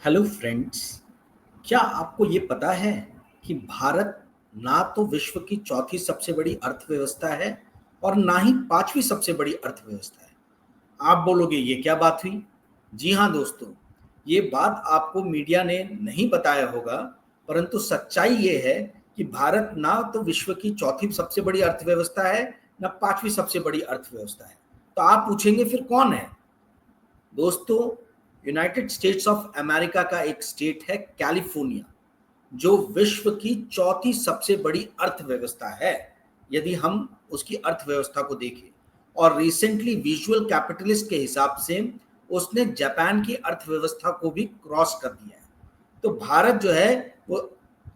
Hello friends. क्या आपको ये पता है कि भारत ना तो विश्व की चौथी सबसे बड़ी अर्थव्यवस्था है और ना ही पांचवी सबसे बड़ी अर्थव्यवस्था है। आप बोलोगे ये क्या बात हुई। जी हाँ दोस्तों, ये बात आपको मीडिया ने नहीं बताया होगा, परंतु सच्चाई ये है कि भारत ना तो विश्व की चौथी सबसे बड़ी अर्थव्यवस्था है, ना पांचवी सबसे बड़ी अर्थव्यवस्था है। तो आप पूछेंगे फिर कौन है। दोस्तों, यूनाइटेड स्टेट्स ऑफ अमेरिका का एक स्टेट है कैलिफोर्निया, जो विश्व की चौथी सबसे बड़ी अर्थव्यवस्था है यदि हम उसकी अर्थव्यवस्था को देखें। और रिसेंटली विजुअल कैपिटलिस्ट के हिसाब से उसने जापान की अर्थव्यवस्था को भी क्रॉस कर दिया है। तो भारत जो है वो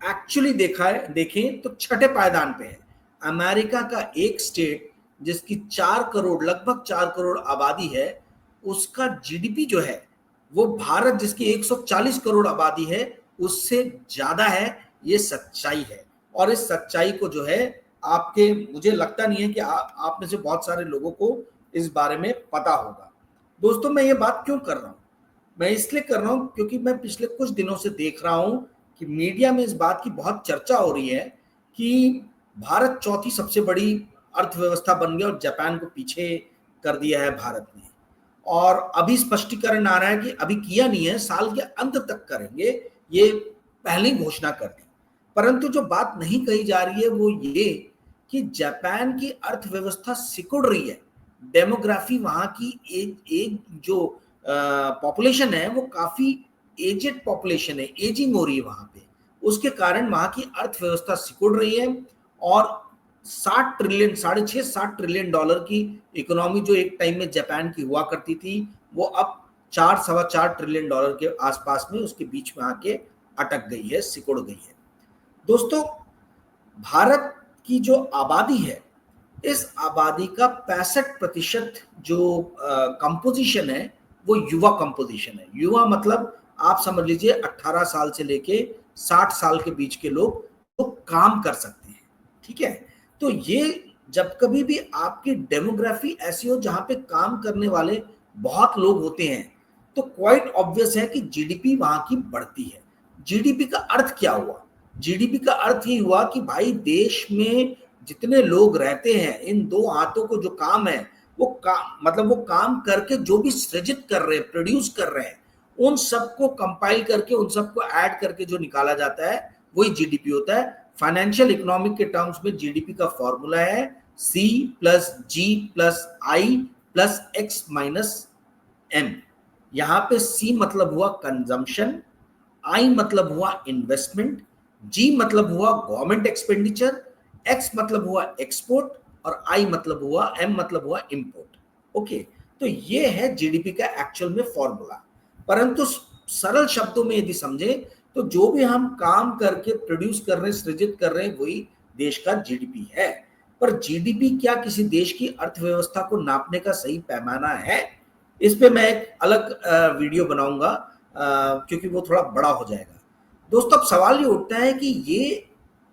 एक्चुअली देखा है देखें तो छठे पायदान पे है। अमेरिका का एक स्टेट जिसकी 4 करोड़ लगभग 4 करोड़ आबादी है, उसका जीडीपी जो है वो भारत जिसकी 140 करोड़ आबादी है उससे ज्यादा है। ये सच्चाई है और इस सच्चाई को जो है आपके मुझे लगता नहीं है कि आप में से बहुत सारे लोगों को इस बारे में पता होगा। दोस्तों, मैं ये बात क्यों कर रहा हूँ? मैं इसलिए कर रहा हूं क्योंकि मैं पिछले कुछ दिनों से देख रहा हूं कि मीडिया में इस बात की बहुत चर्चा हो रही है कि भारत चौथी सबसे बड़ी अर्थव्यवस्था बन गया और जापान को पीछे कर दिया है भारत ने। और अभी स्पष्टीकरण आ रहा है कि अभी किया नहीं है, साल के अंत तक करेंगे, ये पहले ही घोषणा कर दी। परंतु जो बात नहीं कही जा रही है वो ये कि जापान की अर्थव्यवस्था सिकुड़ रही है। डेमोग्राफी वहां की एज जो पॉपुलेशन है वो काफी एजेड पॉपुलेशन है, एजिंग हो रही है वहां पे। उसके कारण वहां की अर्थव्यवस्था सिकुड़ रही है और 60 ट्रिलियन, साढ़े छह 60 ट्रिलियन डॉलर की इकोनॉमी जो एक टाइम में जापान की हुआ करती थी, वो अब 4 सवा 4 ट्रिलियन डॉलर के आसपास में उसके बीच में आके अटक गई है, सिकुड़ गई है। दोस्तों, भारत की जो आबादी है, इस आबादी का 65% जो कंपोजिशन है वो युवा कंपोजिशन है। युवा मतलब आप समझ लीजिए 18 साल से लेके 60 साल के बीच के लोग तो काम कर सकते हैं। ठीक है, तो ये जब कभी भी आपकी डेमोग्राफी ऐसी हो जहां पे काम करने वाले बहुत लोग होते हैं, तो क्वाइट ऑब्वियस है कि जीडीपी वहां की बढ़ती है। जीडीपी का अर्थ क्या हुआ? जीडीपी का अर्थ ये हुआ कि भाई देश में जितने लोग रहते हैं, इन दो हाथों को जो काम है वो काम मतलब वो काम करके जो भी सृजित कर रहे हैं, प्रोड्यूस कर रहे हैं, उन सबको कंपाइल करके उन सबको ऐड करके जो निकाला जाता है वही जीडीपी होता है। फाइनेंशियल इकोनॉमिक के टर्म्स में जीडीपी का फॉर्मूला है सी प्लस जी प्लस आई प्लस एक्स माइनस एम। यहां पे सी मतलब हुआ कंजम्पशन, आई मतलब हुआ इन्वेस्टमेंट, जी मतलब हुआ गवर्नमेंट एक्सपेंडिचर, एक्स मतलब हुआ एक्सपोर्ट और आई मतलब हुआ एम मतलब हुआ इंपोर्ट। ओके, तो ये है जीडीपी का एक्चुअल में फॉर्मूला। परंतु सरल शब्दों में यदि समझे तो जो भी हम काम करके प्रोड्यूस कर रहे हैं, सृजित कर रहे हैं, वही देश का जीडीपी है। पर जीडीपी क्या किसी देश की अर्थव्यवस्था को नापने का सही पैमाना है? इस पे मैं एक अलग वीडियो बनाऊंगा क्योंकि वो थोड़ा बड़ा हो जाएगा। दोस्तों, अब सवाल ये उठता है कि ये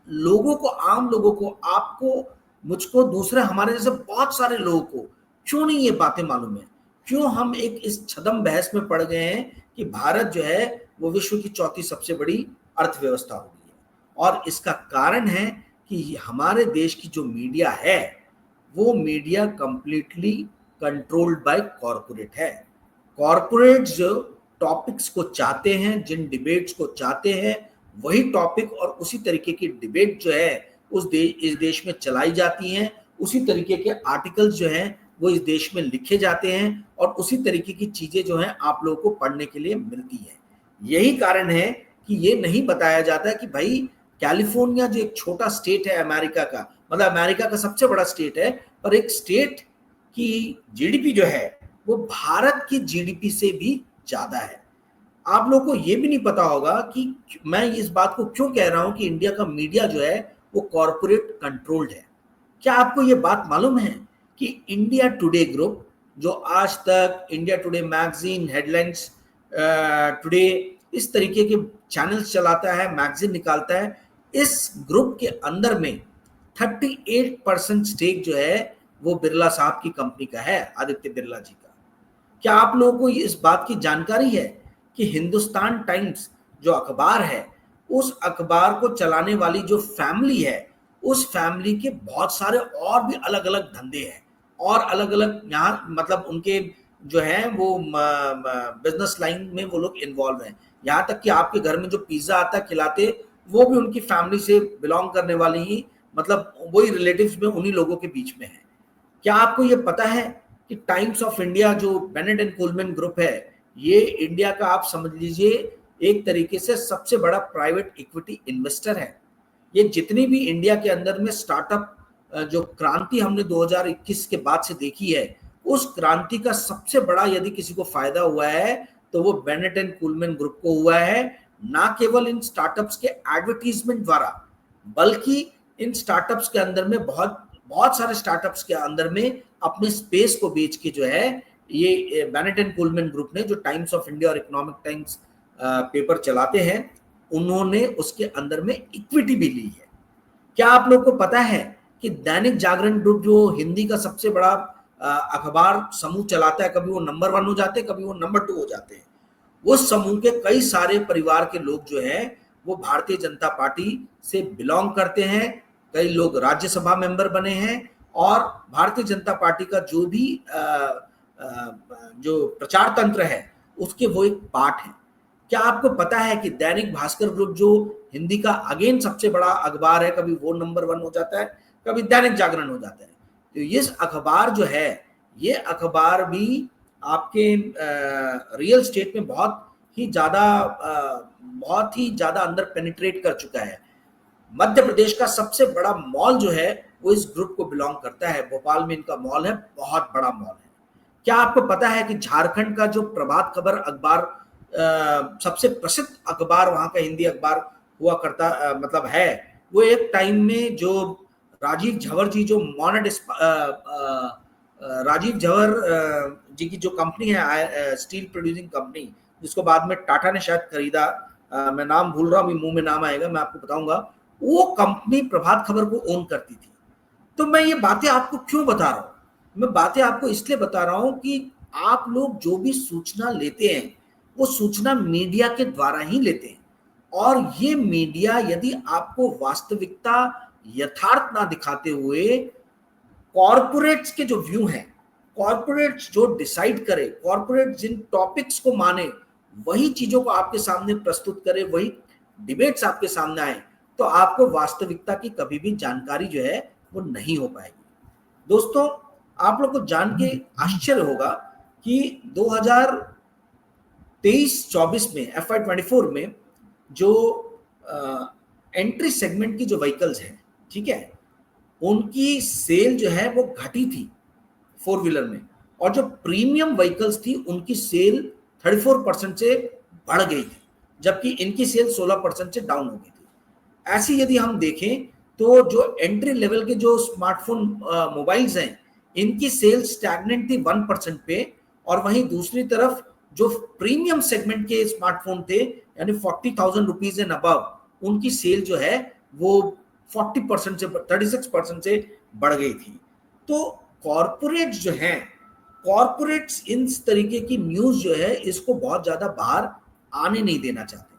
लोगों को, आम लोगों को, आपको, मुझको, दूसरे हमारे जैसे बहुत सारे लोगों को क्यों नहीं ये बातें मालूम है? क्यों हम एक इस छदम बहस में पड़ गए हैं कि भारत जो है वो विश्व की चौथी सबसे बड़ी अर्थव्यवस्था हो गई है? और इसका कारण है कि हमारे देश की जो मीडिया है वो media completely controlled by corporate है। कॉरपोरेट जो टॉपिक्स को चाहते हैं, जिन डिबेट्स को चाहते हैं, वही टॉपिक और उसी तरीके की डिबेट जो है इस देश में चलाई जाती हैं। उसी तरीके के आर्टिकल्स जो हैं वो इस देश में लिखे जाते हैं और उसी तरीके की चीजें जो हैं आप लोगों को पढ़ने के लिए मिलती हैं। यही कारण है कि ये नहीं बताया जाता कि भाई कैलिफोर्निया जो एक छोटा स्टेट है अमेरिका का, मतलब अमेरिका का सबसे बड़ा स्टेट है, पर एक स्टेट की जीडीपी जो है वो भारत की जीडीपी से भी ज्यादा है। आप लोगों को ये भी नहीं पता होगा कि मैं इस बात को क्यों कह रहा हूं कि इंडिया का मीडिया जो है वो कॉरपोरेट कंट्रोल्ड है। क्या आपको ये बात मालूम है कि इंडिया टुडे ग्रुप, जो आज तक, India today magazine, headlines today, इस तरीके के चैनल्स चलाता है, मैगजीन निकालता है, इस ग्रुप के अंदर में 38% स्टेक जो है वो बिरला साहब की कंपनी का है, आदित्य बिरला जी का। क्या आप लोगों को इस बात की जानकारी है कि हिंदुस्तान टाइम्स जो अखबार है, उस अखबार को चलाने वाली जो फैमिली है, उस फैमिली के बहुत सारे और भी अलग अलग धंधे हैं और अलग अलग यहाँ मतलब उनके जो है वो बिजनेस लाइन में वो लोग इन्वॉल्व हैं। यहाँ तक कि आपके घर में जो पिज्जा आता है खिलाते, वो भी उनकी फैमिली से बिलोंग करने वाली ही, मतलब वही रिलेटिव्स में उन्हीं लोगों के बीच में है। क्या आपको ये पता है कि टाइम्स ऑफ इंडिया जो बेनेट एंड कोलमैन ग्रुप है, ये इंडिया का आप समझ लीजिए एक तरीके से सबसे बड़ा प्राइवेट इक्विटी इन्वेस्टर है। ये जितनी भी इंडिया के अंदर में स्टार्टअप जो क्रांति हमने 2021 के बाद से देखी है, उस क्रांति का सबसे बड़ा यदि किसी को फायदा हुआ है तो वो बेनेट एंड कोलमैन ग्रुप को हुआ है। ना केवल इन स्टार्टअप्स के एडवर्टीजमेंट द्वारा, बल्कि इन स्टार्टअप्स के अंदर में बहुत बहुत सारे स्टार्टअप्स के अंदर में अपने स्पेस को बेच के जो है ये बेनेट एंड कोलमैन ग्रुप ने, जो टाइम्स ऑफ इंडिया और इकोनॉमिक टाइम्स पेपर चलाते हैं, उन्होंने उसके अंदर में इक्विटी भी ली है। क्या आप लोग को पता है कि दैनिक जागरण ग्रुप जो हिंदी का सबसे बड़ा अखबार समूह चलाता है, कभी वो नंबर 1 हो जाते हैं, कभी वो नंबर 2 हो जाते हैं। वो समूह के कई सारे परिवार के लोग जो है वो भारतीय जनता पार्टी से बिलोंग करते हैं। कई लोग राज्यसभा मेंबर बने हैं और भारतीय जनता पार्टी का जो भी जो प्रचार तंत्र है उसके वो एक पार्ट है। क्या आपको पता है कि दैनिक भास्कर ग्रुप जो हिंदी का अगेन सबसे बड़ा अखबार है, कभी वो नंबर 1 हो जाता है, कभी दैनिक जागरण हो जाता है। तो ये अखबार जो है, ये अखबार भी आपके रियल स्टेट में बहुत ही ज्यादा अंदर पेनिट्रेट कर चुका है। मध्य प्रदेश का सबसे बड़ा मॉल जो है वो इस ग्रुप को बिलोंग करता है। भोपाल में इनका मॉल है, बहुत बड़ा मॉल है। क्या आपको पता है कि झारखंड का जो प्रभात खबर अखबार सबसे प्रसिद्ध अखबार वहां का हिंदी अखबार हुआ करता मतलब है, वो एक टाइम में जो राजीव झंवर जी जो राजीव झंवर जी की जो कंपनी है स्टील प्रोड्यूसिंग कंपनी, जिसको बाद में टाटा ने शायद खरीदा, मैं नाम भूल रहा हूँ, मुंह में नाम आएगा मैं आपको बताऊंगा, वो कंपनी प्रभात खबर को ओन करती थी। तो मैं ये बातें आपको क्यों बता रहा हूँ? मैं बातें आपको इसलिए बता रहा हूँ कि आप लोग जो भी सूचना लेते हैं वो सूचना मीडिया के द्वारा ही लेते हैं, और ये मीडिया यदि आपको वास्तविकता यथार्थ ना दिखाते हुए कॉर्पोरेट्स के जो व्यू हैं, कॉर्पोरेट्स जो डिसाइड करे, कॉर्पोरेट जिन टॉपिक्स को माने, वही चीजों को आपके सामने प्रस्तुत करे, वही डिबेट्स आपके सामने आए, तो आपको वास्तविकता की कभी भी जानकारी जो है वो नहीं हो पाएगी। दोस्तों, आप लोग को जान के आश्चर्य होगा कि 2023-24 में FY24 में जो एंट्री सेगमेंट की जो व्हीकल्स हैं, ठीक है, उनकी सेल जो है वो घटी थी 4 व्हीलर में, और जो प्रीमियम व्हीकल्स थी उनकी सेल 34% से बढ़ गई थी, जबकि इनकी सेल 16% से डाउन हो गई थी। ऐसी यदि हम देखें तो जो एंट्री लेवल के जो स्मार्टफोन मोबाइल्स हैं, इनकी सेल स्टैग्नेंट थी 1% पे, और वहीं दूसरी तरफ जो प्रीमियम सेगमेंट के स्मार्टफोन थे यानी 40,000 रुपीज एंड अबव, उनकी सेल जो है वो 40% से 36% से बढ़ गई थी। तो कॉर्पोरेट्स जो हैं, कॉर्पोरेट्स इन तरीके की न्यूज जो है इसको बहुत ज्यादा बाहर आने नहीं देना चाहते,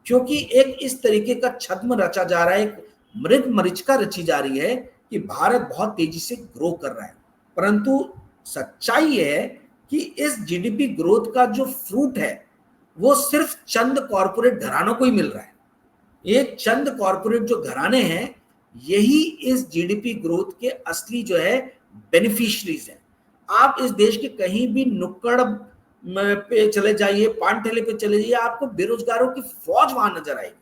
क्योंकि एक इस तरीके का छद्म रचा जा रहा है, एक मृग मरीचिका रची जा रही है कि भारत बहुत तेजी से ग्रो कर रहा है। परंतु सच्चाई ये है कि इस जीडीपी ग्रोथ का जो फ्रूट है वो सिर्फ चंद कॉर्पोरेट घरानों को ही मिल रहा है। ये चंद कॉर्पोरेट जो घराने हैं, यही इस जीडीपी ग्रोथ के असली जो है बेनिफिशियरीज हैं। आप इस देश के कहीं भी नुक्कड़ पे चले जाइए, पान ठेले पे चले जाइए, आपको बेरोजगारों की फौज वहां नजर आएगी।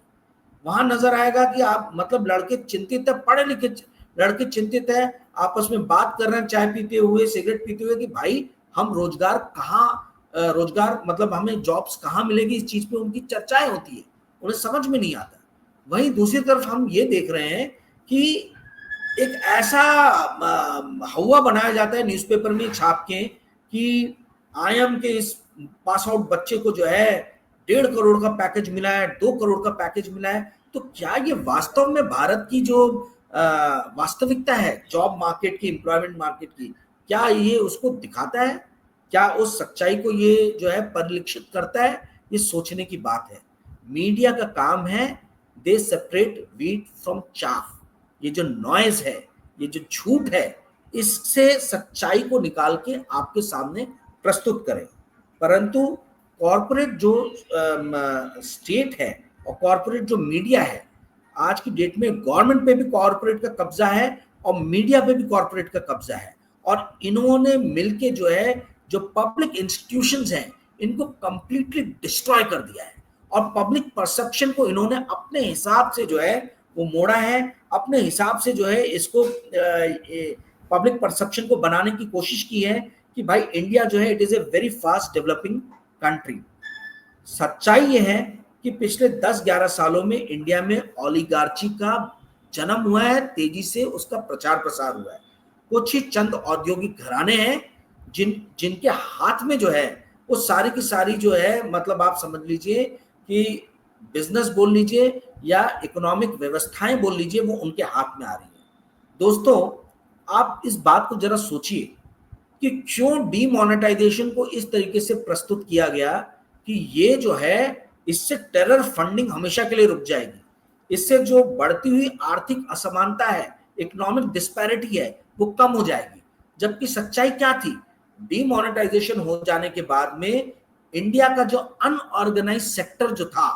वहां नजर आएगा कि आप मतलब लड़के चिंतित है, पढ़े लिखे लड़के चिंतित है, आपस में बात कर रहे हैं चाय पीते हुए, सिगरेट पीते हुए कि भाई हम रोजगार कहाँ, रोजगार मतलब हमें जॉब्स कहाँ मिलेगी, इस चीज पे उनकी चर्चाएं होती है, उन्हें समझ में नहीं आता। वहीं दूसरी तरफ हम ये देख रहे हैं कि एक ऐसा हवा बनाया जाता है न्यूज़पेपर में छाप के कि आईएम के इस पास आउट बच्चे को जो है 1.5 करोड़ का पैकेज मिला है, 2 करोड़ का पैकेज मिला है। तो क्या ये वास्तव में भारत की जो वास्तविकता है जॉब मार्केट की, एम्प्लॉयमेंट मार्केट की, क्या ये उसको दिखाता है? क्या उस सच्चाई को ये जो है परिलक्षित करता है, ये सोचने की बात है। मीडिया का काम है दे सेपरेट वीट फ्रॉम चाफ। ये जो नॉइज है, ये जो झूठ है, इससे सच्चाई को निकाल के आपके सामने प्रस्तुत करें। परंतु कॉरपोरेट जो स्टेट है और कॉरपोरेट जो मीडिया है, आज की डेट में गवर्नमेंट पे भी कॉरपोरेट का कब्जा है और मीडिया पे भी कॉरपोरेट का कब्जा है। और इन्होंने मिलके जो है, जो पब्लिक इंस्टीट्यूशंस हैं, इनको कंप्लीटली डिस्ट्रॉय कर दिया है और पब्लिक परसेप्शन को इन्होंने अपने हिसाब से जो है वो मोड़ा है, अपने हिसाब से जो है इसको पब्लिक परसेप्शन को बनाने की कोशिश की है कि भाई इंडिया जो है it is a very fast developing country. सच्चाई ये है कि पिछले 10-11 सालों में इंडिया में ओलिगार्ची का जन्म हुआ है, तेजी से उसका प्रचार प्रसार हुआ है। कुछ ही चंद औद्योगिक घराने हैं जिनके हाथ में जो है वो सारी की सारी जो है, मतलब आप समझ लीजिए कि बिजनेस बोल लीजिए या इकोनॉमिक व्यवस्थाएं बोल लीजिए, वो उनके हाथ में आ रही है। दोस्तों, आप इस बात को जरा सोचिए कि क्यों डीमोनेटाइजेशन को इस तरीके से प्रस्तुत किया गया कि ये जो है इससे टेरर फंडिंग हमेशा के लिए रुक जाएगी, इससे जो बढ़ती हुई आर्थिक असमानता है, इकोनॉमिक डिस्पैरिटी है, वो कम हो जाएगी। जबकि सच्चाई क्या थी? डीमोनेटाइजेशन हो जाने के बाद में इंडिया का जो अनऑर्गेनाइज सेक्टर जो था,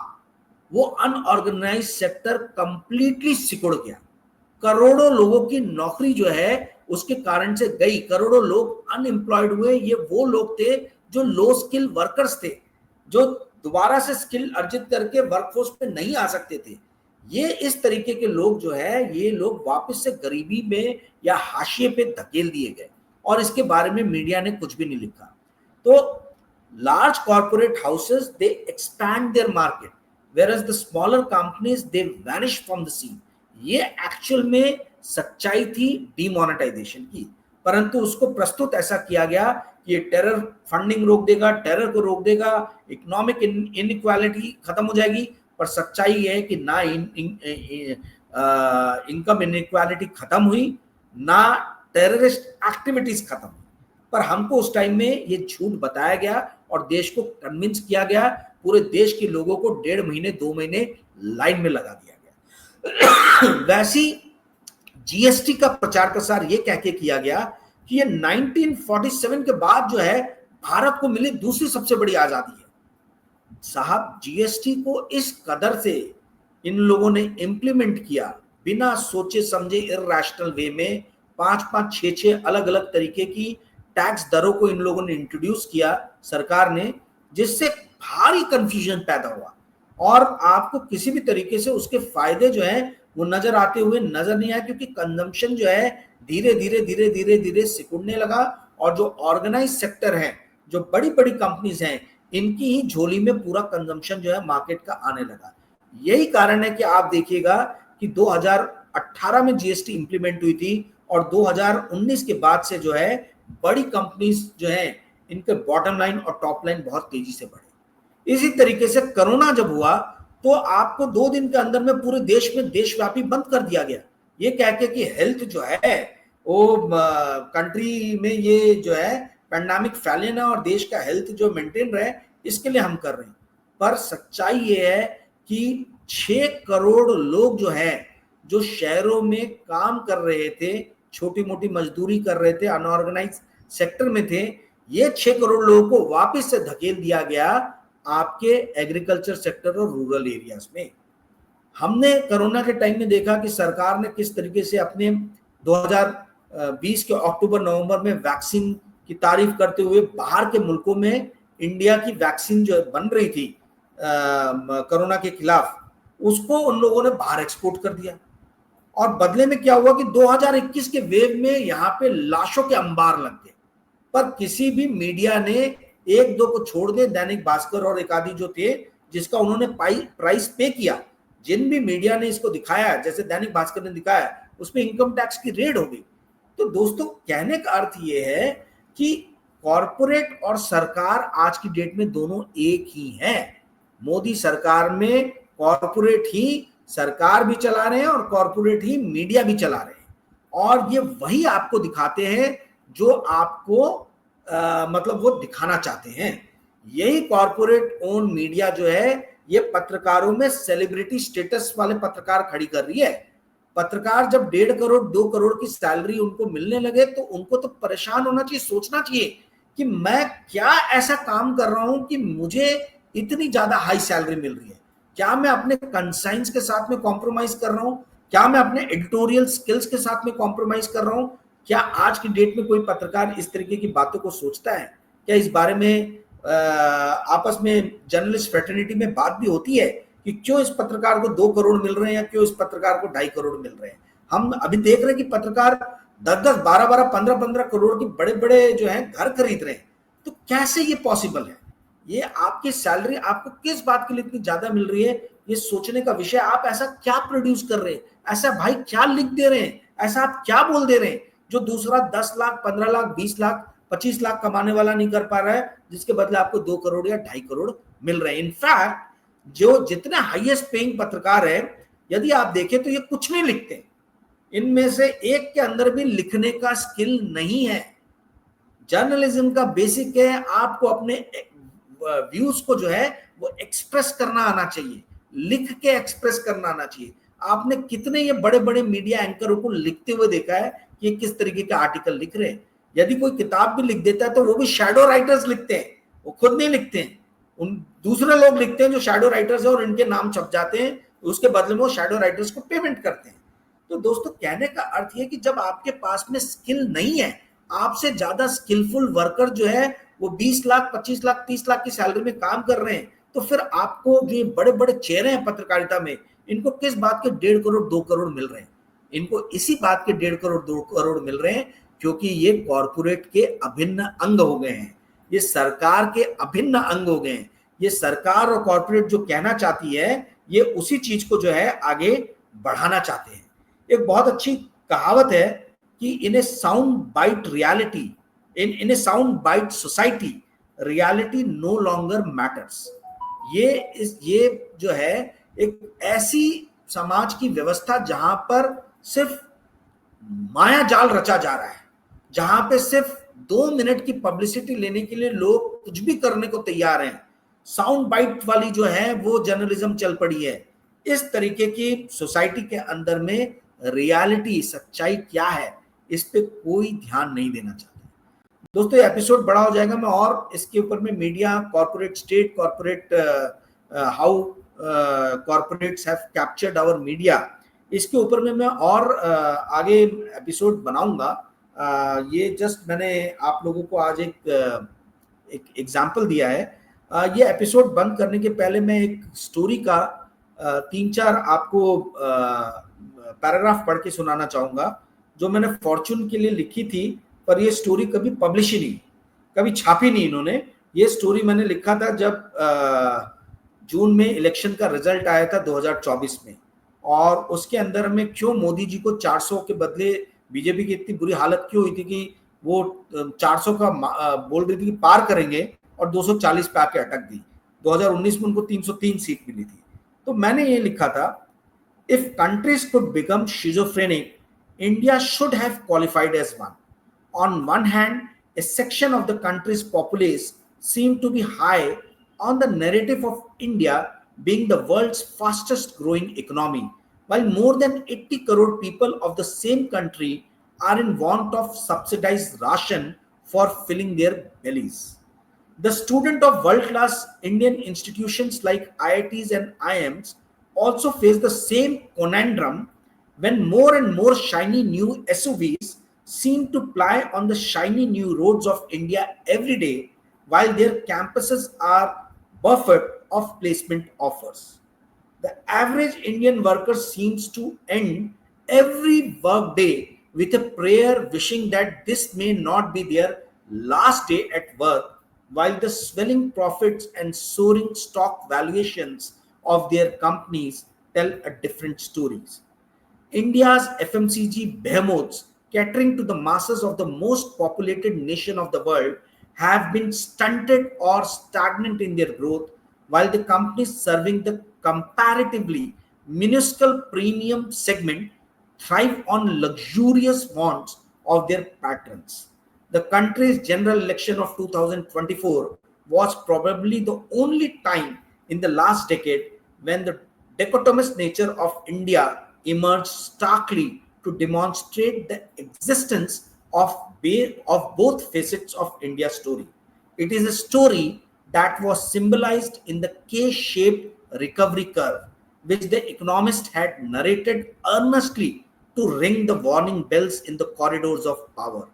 वो अनऑर्गेनाइज सेक्टर कंप्लीटली सिकुड़ गया। करोड़ों लोगों की नौकरी जो है उसके कारण से गई, करोड़ों लोग अनएम्प्लॉयड हुए। ये वो लोग थे जो लो स्किल वर्कर्स थे, जो दोबारा से स्किल अर्जित करके वर्कफोर्स पे नहीं आ सकते थे। ये इस तरीके के लोग जो है, ये लोग वापस से गरीबी में या हाशिए पे धकेल दिए गए और इसके बारे में मीडिया ने कुछ भी नहीं लिखा। तो large corporate houses they expand their market whereas the smaller companies they vanish from the scene। ये एक्चुअल में सच्चाई थी डीमोनेटाइजेशन की, परंतु उसको प्रस्तुत ऐसा किया गया कि ये टेरर फंडिंग रोक देगा, टेरर को रोक देगा, इकोनॉमिक इनइक्वालिटी खत्म हो जाएगी। पर सच्चाई ये है कि ना इनकम इनइक्वालिटी खत्म हुई, ना टेररिस्ट एक्टिविटीज खत्म हुई। पर हमको उस टाइम में ये झूठ बताया गया और देश को कन्विंस किया गया। पूरे देश के लोगों को 1.5 महीने 2 महीने लाइन में लगा दिया गया। वैसी जीएसटी का प्रचार प्रसार ये कह के किया गया कि ये 1947 के बाद जो है भारत को मिली दूसरी सबसे बड़ी आजादी है। साहब, जीएसटी को इस कदर से इन लोगों ने इंप्लीमेंट किया, बिना सोचे समझे इरैशनल वे में 5-5, 6-6 अलग अलग तरीके की टैक्स दरों को इन लोगों ने इंट्रोड्यूस किया सरकार ने, जिससे भारी कंफ्यूजन पैदा हुआ और आपको किसी भी तरीके से उसके फायदे जो हैं वो नजर आते हुए नजर नहीं आए, क्योंकि कंजम्पशन जो है धीरे धीरे धीरे धीरे धीरे सिकुड़ने लगा और जो ऑर्गेनाइज सेक्टर है, जो बड़ी बड़ी कंपनीज हैं, इनकी ही झोली में पूरा कंजम्पशन जो है मार्केट का आने लगा। यही कारण है कि आप देखिएगा कि 2018 में जीएसटी इंप्लीमेंट हुई थी और 2019 के बाद से जो है बड़ी कंपनीज जो है इनके बॉटम लाइन और टॉप लाइन बहुत तेजी से बढ़े। इसी तरीके से कोरोना जब हुआ तो आपको 2 दिन के अंदर में पूरे देश में देशव्यापी बंद कर दिया गया, ये कह के कि हेल्थ जो है वो कंट्री में ये जो है पैंडेमिक फैले ना और देश का हेल्थ जो मेंटेन रहे, इसके लिए हम कर रहे हैं। पर सच्चाई ये है कि 6 करोड़ लोग जो है, जो शहरों में काम कर रहे थे, छोटी मोटी मजदूरी कर रहे थे, अनऑर्गेनाइज सेक्टर में थे, ये 6 करोड़ लोगों को वापस से धकेल दिया गया आपके एग्रीकल्चर सेक्टर और रूरल एरियाज में। हमने कोरोना के टाइम में देखा कि सरकार ने किस तरीके से अपने 2020 के अक्टूबर नवंबर में वैक्सीन की तारीफ करते हुए बाहर के मुल्कों में इंडिया की वैक्सीन जो बन रही थी कोरोना के खिलाफ, उसको उन लोगों ने बाहर एक्सपोर्ट कर दिया। और बदले में क्या हुआ कि 2021 के वेव में यहाँ पे लाशों के अंबार लग गए। पर किसी भी मीडिया ने, 1-2 को छोड़ दे, दैनिक भास्कर और एक आदि जो थे जिसका उन्होंने प्राइस पे किया, जिन भी मीडिया ने इसको दिखाया, जैसे दैनिक भास्कर ने दिखाया, उसमें इनकम टैक्स की रेड हो गई। तो दोस्तों, कहने का अर्थ ये है कि कॉरपोरेट और सरकार आज की डेट में दोनों एक ही हैं। मोदी सरकार में कॉरपोरेट ही सरकार भी चला रहे हैं और कॉरपोरेट ही मीडिया भी चला रहे हैं, और ये वही आपको दिखाते हैं जो आपको मतलब वो दिखाना चाहते हैं। यही कॉर्पोरेट ओन मीडिया जो है ये पत्रकारों में सेलिब्रिटी स्टेटस वाले पत्रकार खड़ी कर रही है। पत्रकार जब 1.5 करोड़ 2 करोड़ की सैलरी उनको मिलने लगे तो उनको तो परेशान होना चाहिए, सोचना चाहिए कि मैं क्या ऐसा काम कर रहा हूं कि मुझे इतनी ज्यादा हाई सैलरी मिल रही है। क्या मैं अपने कंसाइंस के साथ में कॉम्प्रोमाइज कर रहा हूं? क्या मैं अपने एडिटोरियल स्किल्स के साथ में कॉम्प्रोमाइज कर रहा हूं? क्या आज की डेट में कोई पत्रकार इस तरीके की बातों को सोचता है? क्या इस बारे में आपस में जर्नलिस्ट फ्रेटर्निटी में बात भी होती है कि क्यों इस पत्रकार को 2 करोड़ मिल रहे हैं या क्यों इस पत्रकार को 2.5 करोड़ मिल रहे हैं? हम अभी देख रहे हैं कि पत्रकार 10-10, 12-12, 15-15 करोड़ के बड़े बड़े जो है घर खरीद रहे हैं। तो कैसे ये पॉसिबल है? ये आपकी सैलरी आपको किस बात के लिए इतनी ज्यादा मिल रही है, ये सोचने का विषय। आप ऐसा क्या प्रोड्यूस कर रहे हैं, ऐसा भाई क्या लिख दे रहे हैं, ऐसा आप क्या बोल दे रहे हैं जो दूसरा 10 लाख 15 लाख 20 लाख 25 लाख कमाने वाला नहीं कर पा रहा है, जिसके बदले आपको 2 करोड़ या 2.5 करोड़ मिल रहे हैं। इनफैक्ट जो जितने हाईएस्ट पेइंग पत्रकार है, यदि आप देखें तो ये कुछ नहीं लिखते, इनमें से एक के अंदर भी लिखने का स्किल नहीं है। जर्नलिज्म का बेसिक है आपको अपने व्यूज को जो है वो एक्सप्रेस करना आना चाहिए, लिख के एक्सप्रेस करना आना चाहिए। आपने कितने ये बड़े बड़े मीडिया एंकरों को लिखते हुए देखा है कि किस तरीके के आर्टिकल लिख रहे हैं? यदि कोई किताब भी लिख देता है तो वो भी शैडो राइटर्स लिखते हैं, वो खुद नहीं लिखते हैं, उन दूसरे लोग लिखते हैं जो शैडो राइटर्स है और इनके नाम छप जाते हैं, उसके बदले में वो शैडो राइटर्स को पेमेंट करते हैं। तो दोस्तों कहने का अर्थ ये कि जब आपके पास में स्किल नहीं है, आपसे ज्यादा स्किलफुल वर्कर जो है वो 20 लाख 25 लाख 30 लाख की सैलरी में काम कर रहे हैं, तो फिर आपको जो बड़े बड़े चेहरे हैं पत्रकारिता में, इनको किस बात के 1.5 करोड़ 2 करोड़ मिल रहे हैं? इनको इसी बात के 1.5 करोड़ 2 करोड़ मिल रहे हैं क्योंकि ये कॉर्पोरेट के अभिन्न अंग हो गए हैं, ये सरकार के अभिन्न अंग हो गए हैं। ये सरकार और कॉर्पोरेट जो कहना चाहती है ये उसी चीज को जो है आगे बढ़ाना चाहते हैं। एक बहुत अच्छी कहावत है कि in a sound bite reality, in a sound bite society reality no longer matters। ये जो है एक ऐसी समाज की व्यवस्था जहां पर सिर्फ माया जाल रचा जा रहा है, जहां पे सिर्फ 2 मिनट की पब्लिसिटी लेने के लिए लोग कुछ भी करने को तैयार हैं। साउंड बाइट वाली जो है वो जर्नलिज्म चल पड़ी है। इस तरीके की सोसाइटी के अंदर में रियलिटी सच्चाई क्या है इस पे कोई ध्यान नहीं देना चाहता। दोस्तों ये एपिसोड बड़ा हो जाएगा, मैं और इसके ऊपर में media, corporate state, corporate how corporates have captured our media, इसके ऊपर में मैं और आगे एपिसोड बनाऊंगा। ये जस्ट मैंने आप लोगों को आज एक एग्जाम्पल दिया है। ये एपिसोड बंद करने के पहले मैं एक स्टोरी का 3-4 आपको पैराग्राफ पढ़ के सुनाना चाहूंगा जो मैंने फॉर्च्यून के लिए लिखी थी, पर ये स्टोरी कभी पब्लिश ही नहीं, कभी छापी नहीं इन्होंने। ये स्टोरी मैंने लिखा था जब जून में इलेक्शन का रिजल्ट आया था 2024 में, और उसके अंदर में क्यों मोदी जी को 400 के बदले बीजेपी की इतनी बुरी हालत क्यों हुई थी कि वो 400 का बोल रही थी कि पार करेंगे और 240 पे आके अटक दी। 2019 में उनको 303 सीट मिली थी। तो मैंने ये लिखा था, if countries could become schizophrenic, India should have qualified as one. On one hand, a section of the country's populace seemed to be high on the narrative of India being the world's fastest growing economy, while more than 80 crore people of the same country are in want of subsidized ration for filling their bellies. The student of world-class Indian institutions like IITs and IIMs also face the same conundrum when more and more shiny new SUVs seem to ply on the shiny new roads of India every day, while their campuses are buffeted of placement offers. The average Indian worker seems to end every work day with a prayer wishing that this may not be their last day at work, while the swelling profits and soaring stock valuations of their companies tell a different stories. India's FMCG behemoths, catering to the masses of the most populated nation of the world, have been stunted or stagnant in their growth, while the companies serving the comparatively minuscule premium segment thrive on luxurious wants of their patrons. The country's general election of 2024 was probably the only time in the last decade when the dichotomous nature of India emerged starkly to demonstrate the existence of both facets of India's story. It is a story that was symbolized in the K-shaped recovery curve, which the economist had narrated earnestly to ring the warning bells in the corridors of power.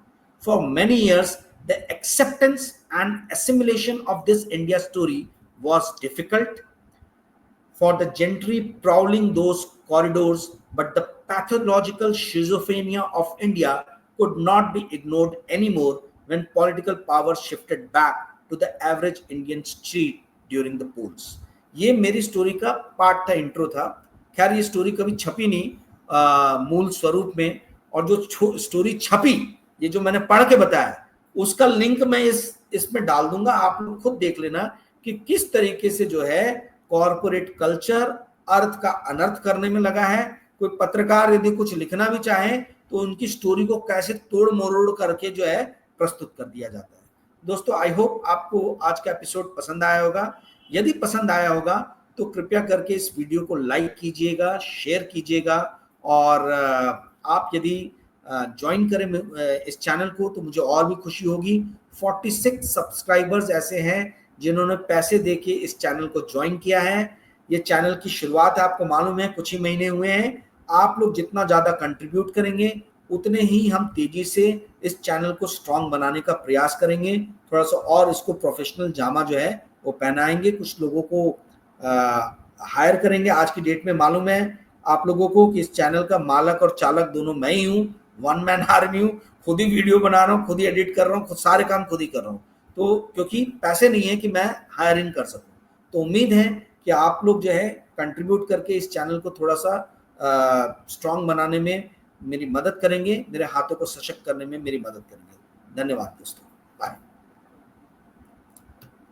For many years, the acceptance and assimilation of this India story was difficult for the gentry prowling those corridors, but the pathological schizophrenia of India could not be ignored anymore when political power shifted back to the average Indian street during the polls. ये मेरी story का part था, intro था। खैर ये story कभी छपी नहीं मूल स्वरूप में, और जो स्टोरी छपी, ये जो मैंने पढ़ के बताया, उसका लिंक मैं इसमें डाल दूंगा, आप लोग खुद देख लेना कि किस तरीके से जो है कॉर्पोरेट कल्चर अर्थ का अनर्थ करने में लगा है। कोई पत्रकार यदि कुछ लिखना भी चाहे तो उनकी स्टोरी को कैसे तोड़ मरोड़ करके जो है प्रस्तुत कर दिया जाता है। दोस्तों, आई होप आपको आज का एपिसोड पसंद आया होगा। यदि पसंद आया होगा तो कृपया करके इस वीडियो को लाइक कीजिएगा, शेयर कीजिएगा, और आप यदि ज्वाइन करें इस चैनल को तो मुझे और भी खुशी होगी। 46 सब्सक्राइबर्स ऐसे हैं जिन्होंने पैसे देके इस चैनल को ज्वाइन किया है। ये चैनल की शुरुआत है, आपको मालूम है, कुछ ही महीने हुए हैं। आप लोग जितना ज़्यादा कंट्रीब्यूट करेंगे उतने ही हम तेजी से इस चैनल को स्ट्रांग बनाने का प्रयास करेंगे। थोड़ा सा और इसको प्रोफेशनल जामा जो है वो पहनाएंगे, कुछ लोगों को हायर करेंगे। आज की डेट में मालूम है आप लोगों को कि इस चैनल का मालक और चालक दोनों मैं ही हूँ, वन मैन आर्मी हूँ। खुद ही वीडियो बना रहा हूँ, खुद ही एडिट कर रहा हूँ, खुद सारे काम खुद ही कर रहा हूँ। तो क्योंकि पैसे नहीं है कि मैं हायरिंग कर सकूं, तो उम्मीद है कि आप लोग जो है कंट्रीब्यूट करके इस चैनल को थोड़ा सा स्ट्रांग बनाने में मेरी मदद करेंगे, मेरे हाथों को सशक्त करने में मेरी मदद करेंगे। धन्यवाद दोस्तों, बाय।